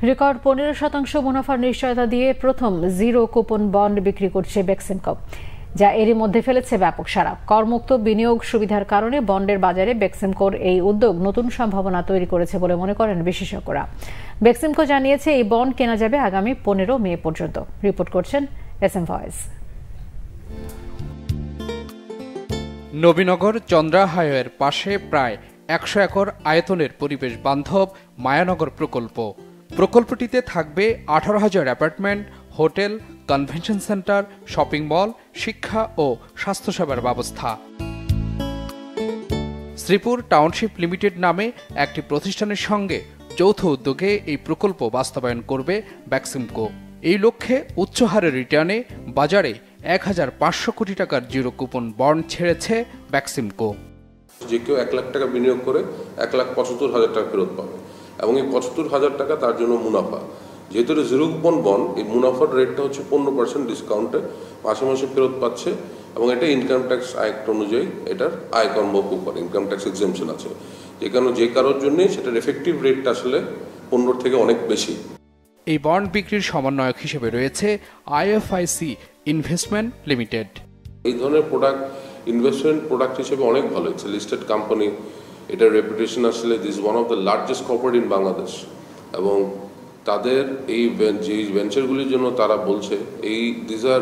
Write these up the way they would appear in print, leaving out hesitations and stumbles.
Record 15% মুনাফার নিশ্চয়তা দিয়ে প্রথম জিরো কুপন বন্ড বিক্রি করছে বেক্সিমকো, যা এরই মধ্যে ফেলেছে ব্যাপক সাড়া। করমুক্ত বিনিয়োগ সুবিধার কারণে বন্ডের বাজারে বেক্সিমকোর এই উদ্যোগ নতুন সম্ভাবনা তৈরি করেছে বলে মনে করেন বিশেষজ্ঞরা। বেক্সিমকো জানিয়েছে এই বন্ড কেনা যাবে আগামী 15 মে পর্যন্ত। রিপোর্ট করছেন এসএম ভয়েস। নবীনগর চন্দ্রা হাইওয়ের পাশে প্রায় 100 একর আয়তনের পরিবেশ বান্ধব মায়ানগর প্রকল্পটিতে থাকবে 18,000 apartment, hotel, convention centre, shopping mall, শিক্ষা ও স্বাস্থ্যসেবার ব্যবস্থা। শ্রীপুর টাউনশিপ লিমিটেড নামে একটি প্রতিষ্ঠানের সঙ্গে যৌথ উদ্যোগে এই প্রকল্প বাস্তবায়ন করবে বেক্সিমকো। এই লক্ষ্যে উচ্চ হারের রিটার্নে বাজারে 1,500 কোটি টাকার জিরো কুপন বন্ড ছেড়েছে বেক্সিমকো। যে কেউ 1 লাখ টাকা বিনিয়োগ করে 1,75,000 টাকা ফেরত পাবে এবং এই 75,000 টাকা তার জন্য মুনাফা। যেহেতু জিরো কুপন বন্ড, এই মুনাফার রেটটা হচ্ছে 15% ডিসকাউন্টে মাসে মাসে ফেরত পাচ্ছে এবং এটা ইনকাম ট্যাক্স অ্যাক্ট অনুযায়ী এটার আয় কর্মভোগ করে, ইনকাম ট্যাক্স এক্সেমশন আছে। যে কারোর জন্যই সেটার এফেক্টিভ রেটটা আসলে 15 থেকে অনেক বেশি। এই বন্ড বিক্রির সমন্বয়ক হিসেবে রয়েছে আইএফআইসি ইনভেস্টমেন্ট লিমিটেড। এই ধরনের ইনভেস্টমেন্ট প্রোডাক্ট হিসেবে অনেক ভালো, ইটস লিস্টেড কোম্পানি। এটার রেপুটেশন আসলে this one of the largest corporate in Bangladesh এবং তাদের এই যে ভেঞ্চারগুলির জন্য তারা বলছে this are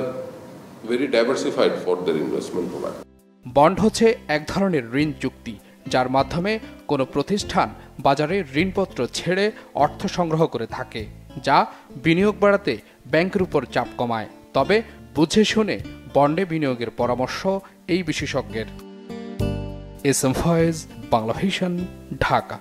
very diversified for their investment product. Bond হচ্ছে এক ধরনের ঋণ চুক্তি, যার মাধ্যমে কোনো প্রতিষ্ঠান বাজারে ঋণপত্র ছেড়ে অর্থ সংগ্রহ করে থাকে, যা বিনিয়োগ বাড়াতে ব্যাংকের উপর চাপ কমায়। তবে বুঝে শুনে বন্ডে বিনিয়োগের পরামর্শ এই বিশেষজ্ঞের। SM voice, Bangla vision, Dhaka.